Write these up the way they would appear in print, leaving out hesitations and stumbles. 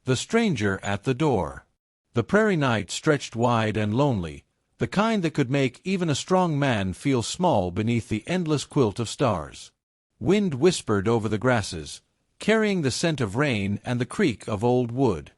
The stranger at the door. The prairie night stretched wide and lonely, the kind that could make even a strong man feel small beneath the endless quilt of stars. Wind whispered over the grasses, carrying the scent of rain and the creak of old wood.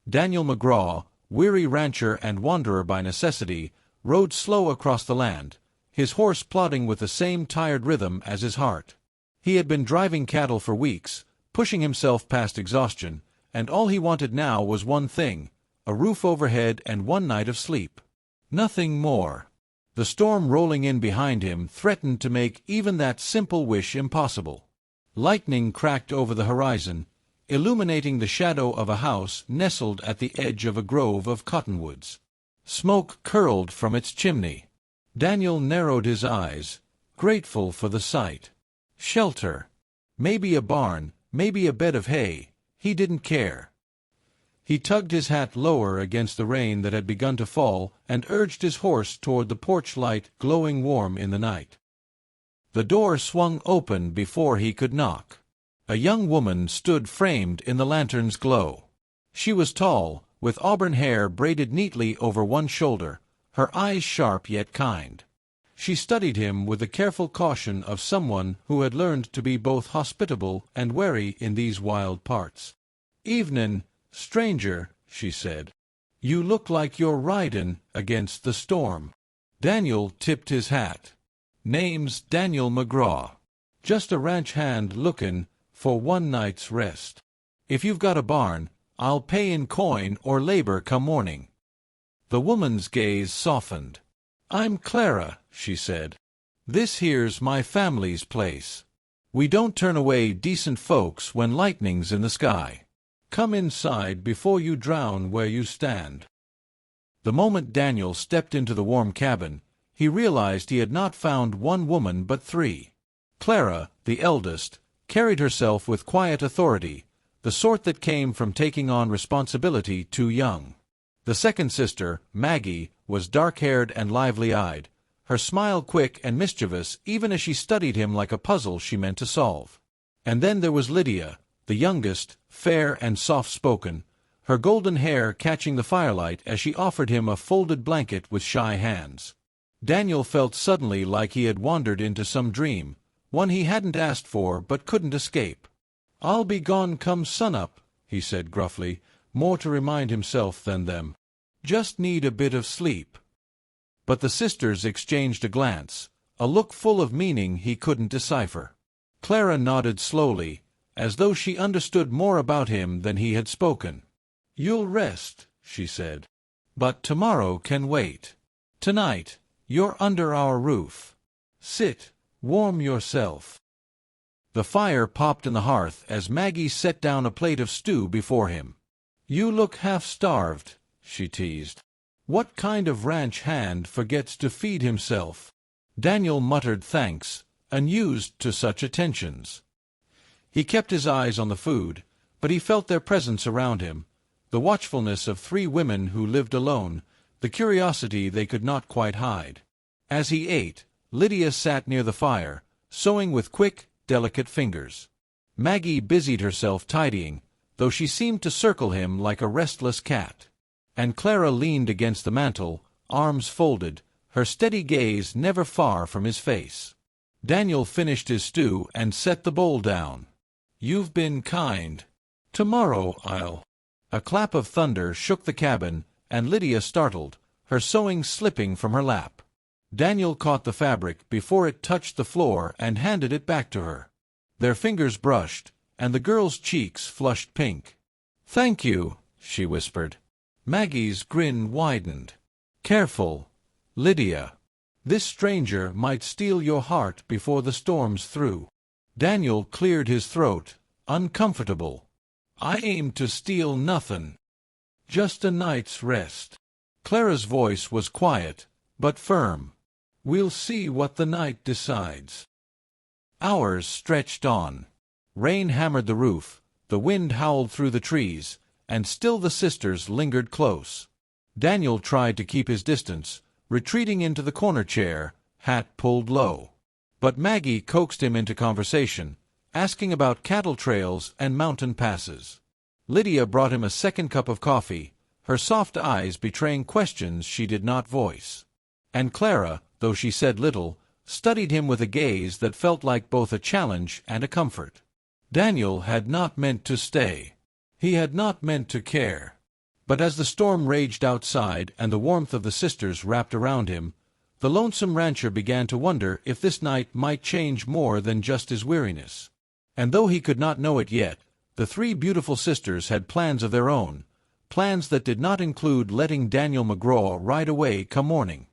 Daniel McGraw, weary rancher and wanderer by necessity, rode slow across the land, his horse plodding with the same tired rhythm as his heart. He had been driving cattle for weeks, pushing himself past exhaustion, and all he wanted now was one thing: a roof overhead and one night of sleep. Nothing more. The storm rolling in behind him threatened to make even that simple wish impossible. Lightning cracked over the horizon, illuminating the shadow of a house nestled at the edge of a grove of cottonwoods. Smoke curled from its chimney. Daniel narrowed his eyes, grateful for the sight. Shelter. Maybe a barn, maybe a bed of hay. He didn't care. He tugged his hat lower against the rain that had begun to fall and urged his horse toward the porch light glowing warm in the night. The door swung open before he could knock. A young woman stood framed in the lantern's glow. She was tall, with auburn hair braided neatly over one shoulder, her eyes sharp yet kind. She studied him with the careful caution of someone who had learned to be both hospitable and wary in these wild parts. "Evenin', stranger," she said. "You look like you're ridin' against the storm." Daniel tipped his hat. "Name's Daniel McGraw. Just a ranch hand lookin' for one night's rest. If you've got a barn, I'll pay in coin or labor come morning." The woman's gaze softened. "I'm Clara," she said. "This here's my family's place. We don't turn away decent folks when lightning's in the sky. Come inside before you drown where you stand." The moment Daniel stepped into the warm cabin, he realized he had not found one woman but three. Clara, the eldest, carried herself with quiet authority, the sort that came from taking on responsibility too young. The second sister, Maggie, was dark-haired and lively-eyed, her smile quick and mischievous even as she studied him like a puzzle she meant to solve. And then there was Lydia, the youngest, fair and soft-spoken, her golden hair catching the firelight as she offered him a folded blanket with shy hands. Daniel felt suddenly like he had wandered into some dream, one he hadn't asked for but couldn't escape. "I'll be gone come sunup," he said gruffly, more to remind himself than them. "Just need a bit of sleep." But the sisters exchanged a glance, a look full of meaning he couldn't decipher. Clara nodded slowly, as though she understood more about him than he had spoken. "You'll rest," she said. "But tomorrow can wait. Tonight, you're under our roof. Sit, warm yourself." The fire popped in the hearth as Maggie set down a plate of stew before him. "You look half-starved," she teased. "What kind of ranch hand forgets to feed himself?" Daniel muttered thanks, unused to such attentions. He kept his eyes on the food, but he felt their presence around him, the watchfulness of three women who lived alone, the curiosity they could not quite hide. As he ate, Lydia sat near the fire, sewing with quick, delicate fingers. Maggie busied herself tidying, though she seemed to circle him like a restless cat. And Clara leaned against the mantel, arms folded, her steady gaze never far from his face. Daniel finished his stew and set the bowl down. "You've been kind. Tomorrow I'll—" A clap of thunder shook the cabin, and Lydia startled, her sewing slipping from her lap. Daniel caught the fabric before it touched the floor and handed it back to her. Their fingers brushed, and the girl's cheeks flushed pink. "Thank you," she whispered. Maggie's grin widened. "Careful, Lydia. This stranger might steal your heart before the storm's through." Daniel cleared his throat, uncomfortable. "I aim to steal nothin'. Just a night's rest." Clara's voice was quiet, but firm. "We'll see what the night decides." Hours stretched on. Rain hammered the roof, the wind howled through the trees, and still the sisters lingered close. Daniel tried to keep his distance, retreating into the corner chair, hat pulled low. But Maggie coaxed him into conversation, asking about cattle trails and mountain passes. Lydia brought him a second cup of coffee, her soft eyes betraying questions she did not voice. And Clara, though she said little, studied him with a gaze that felt like both a challenge and a comfort. Daniel had not meant to stay. He had not meant to care. But as the storm raged outside and the warmth of the sisters wrapped around him, the lonesome rancher began to wonder if this night might change more than just his weariness. And though he could not know it yet, the three beautiful sisters had plans of their own, plans that did not include letting Daniel McGraw ride away come morning.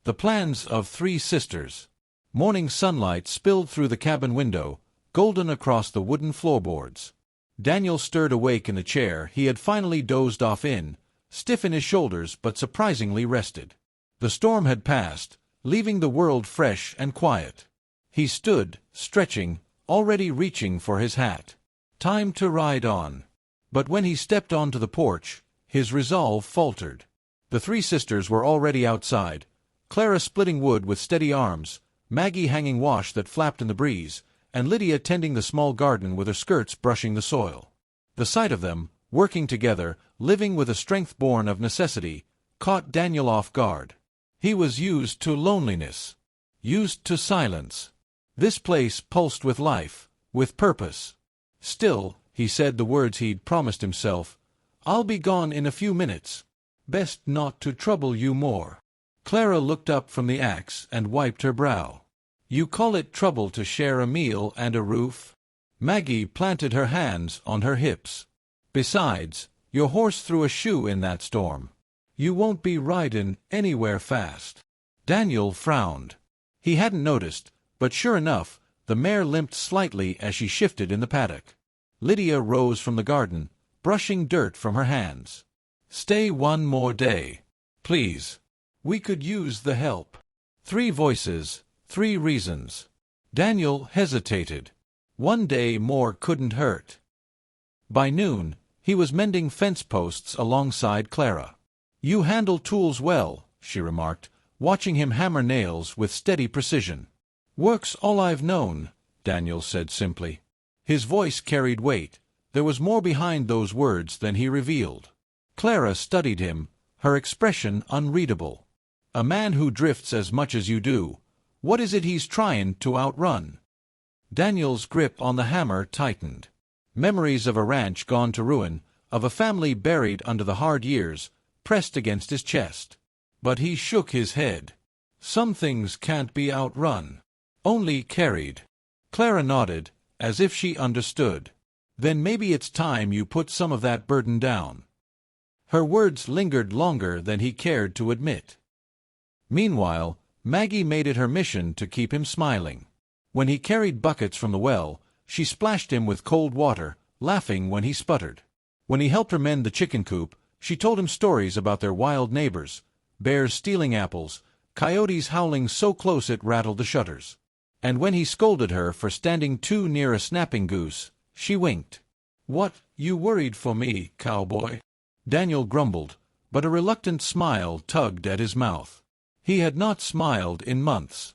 The plans of three sisters. Morning sunlight spilled through the cabin window, golden across the wooden floorboards. Daniel stirred awake in the chair he had finally dozed off in, stiff in his shoulders but surprisingly rested. The storm had passed, leaving the world fresh and quiet. He stood, stretching, already reaching for his hat. Time to ride on. But when he stepped onto the porch, his resolve faltered. The three sisters were already outside, Clara splitting wood with steady arms, Maggie hanging wash that flapped in the breeze, and Lydia tending the small garden with her skirts brushing the soil. The sight of them, working together, living with a strength born of necessity, caught Daniel off guard. He was used to loneliness, used to silence. This place pulsed with life, with purpose. Still, he said the words he'd promised himself, "I'll be gone in a few minutes. Best not to trouble you more." Clara looked up from the axe and wiped her brow. "You call it trouble to share a meal and a roof?" Maggie planted her hands on her hips. "Besides, your horse threw a shoe in that storm. You won't be ridin' anywhere fast." Daniel frowned. He hadn't noticed, but sure enough, the mare limped slightly as she shifted in the paddock. Lydia rose from the garden, brushing dirt from her hands. "Stay one more day, please. We could use the help." Three voices, three reasons. Daniel hesitated. One day more couldn't hurt. By noon, he was mending fence posts alongside Clara. "You handle tools well," she remarked, watching him hammer nails with steady precision. "Work's all I've known," Daniel said simply. His voice carried weight. There was more behind those words than he revealed. Clara studied him, her expression unreadable. "A man who drifts as much as you do, what is it he's tryin' to outrun?" Daniel's grip on the hammer tightened. Memories of a ranch gone to ruin, of a family buried under the hard years, pressed against his chest. But he shook his head. "Some things can't be outrun. Only carried." Clara nodded, as if she understood. "Then maybe it's time you put some of that burden down." Her words lingered longer than he cared to admit. Meanwhile, Maggie made it her mission to keep him smiling. When he carried buckets from the well, she splashed him with cold water, laughing when he sputtered. When he helped her mend the chicken coop, she told him stories about their wild neighbors, bears stealing apples, coyotes howling so close it rattled the shutters. And when he scolded her for standing too near a snapping goose, she winked. "What, you worried for me, Cowboy?" Daniel grumbled, but a reluctant smile tugged at his mouth. He had not smiled in months.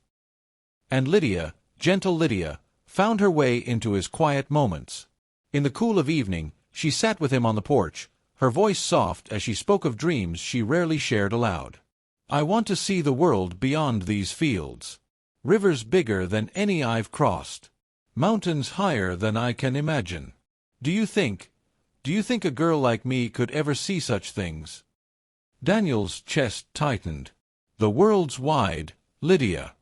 And Lydia, gentle Lydia, found her way into his quiet moments. In the cool of evening, she sat with him on the porch, her voice soft as she spoke of dreams she rarely shared aloud. "I want to see the world beyond these fields. Rivers bigger than any I've crossed. Mountains higher than I can imagine. Do you think a girl like me could ever see such things?" Daniel's chest tightened. "The world's wide, Lydia.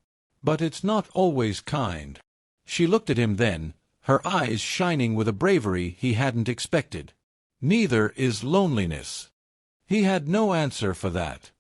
But it's not always kind." She looked at him then, her eyes shining with a bravery he hadn't expected. "Neither is loneliness." He had no answer for that.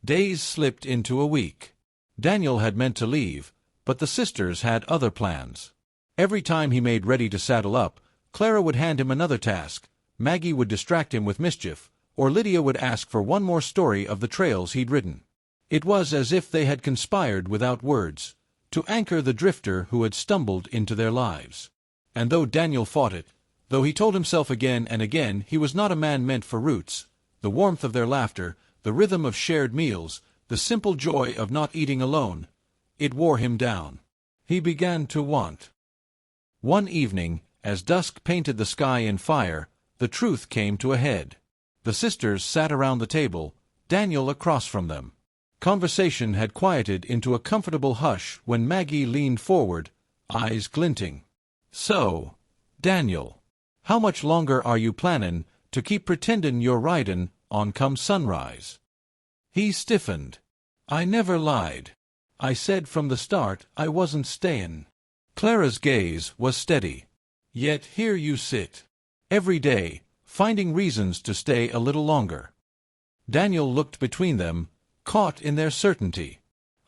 Days slipped into a week. Daniel had meant to leave, but the sisters had other plans. Every time he made ready to saddle up, Clara would hand him another task, Maggie would distract him with mischief, or Lydia would ask for one more story of the trails he'd ridden. It was as if they had conspired without words, to anchor the drifter who had stumbled into their lives. And though Daniel fought it, though he told himself again and again he was not a man meant for roots, the warmth of their laughter, the rhythm of shared meals, the simple joy of not eating alone, it wore him down. He began to want. One evening, as dusk painted the sky in fire, the truth came to a head. The sisters sat around the table, Daniel across from them. Conversation had quieted into a comfortable hush when Maggie leaned forward, eyes glinting. "So, Daniel, how much longer are you plannin' to keep pretendin' you're ridin' on come sunrise?" He stiffened. "I never lied. I said from the start I wasn't stayin'." Clara's gaze was steady. "Yet here you sit, every day, finding reasons to stay a little longer." Daniel looked between them, caught in their certainty.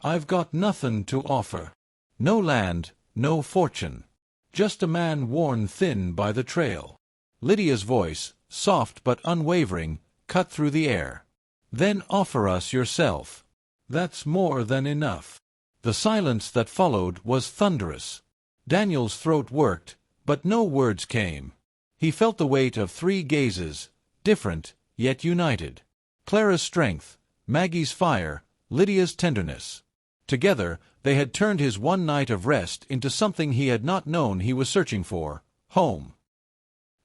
"I've got nothin' to offer. No land, no fortune. Just a man worn thin by the trail." Lydia's voice, soft but unwavering, cut through the air. "Then offer us yourself. That's more than enough." The silence that followed was thunderous. Daniel's throat worked, but no words came. He felt the weight of three gazes, different, yet united. Clara's strength, Maggie's fire, Lydia's tenderness. Together, they had turned his one night of rest into something he had not known he was searching for, home.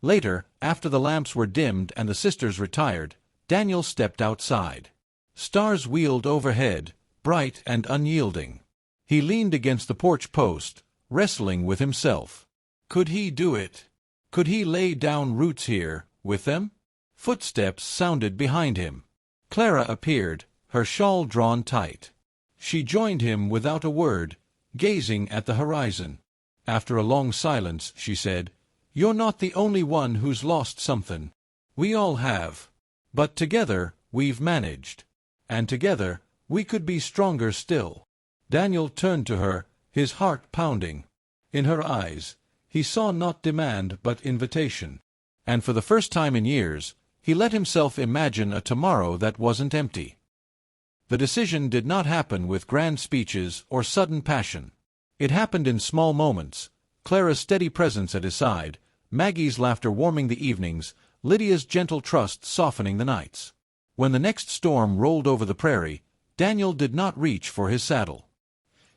Later, after the lamps were dimmed and the sisters retired, Daniel stepped outside. Stars wheeled overhead, bright and unyielding. He leaned against the porch post, wrestling with himself. Could he do it? Could he lay down roots here, with them? Footsteps sounded behind him. Clara appeared, her shawl drawn tight. She joined him without a word, gazing at the horizon. After a long silence, she said, "You're not the only one who's lost something. We all have. But together, we've managed. And together, we could be stronger still." Daniel turned to her, his heart pounding. In her eyes, he saw not demand but invitation. And for the first time in years, he let himself imagine a tomorrow that wasn't empty. The decision did not happen with grand speeches or sudden passion. It happened in small moments, Clara's steady presence at his side, Maggie's laughter warming the evenings, Lydia's gentle trust softening the nights. When the next storm rolled over the prairie, Daniel did not reach for his saddle.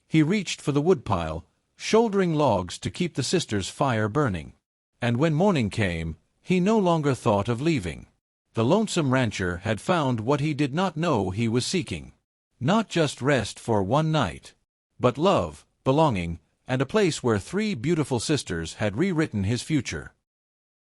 He reached for the woodpile, shouldering logs to keep the sisters' fire burning. And when morning came, he no longer thought of leaving. The lonesome rancher had found what he did not know he was seeking. Not just rest for one night, but love, belonging, and a place where three beautiful sisters had rewritten his future.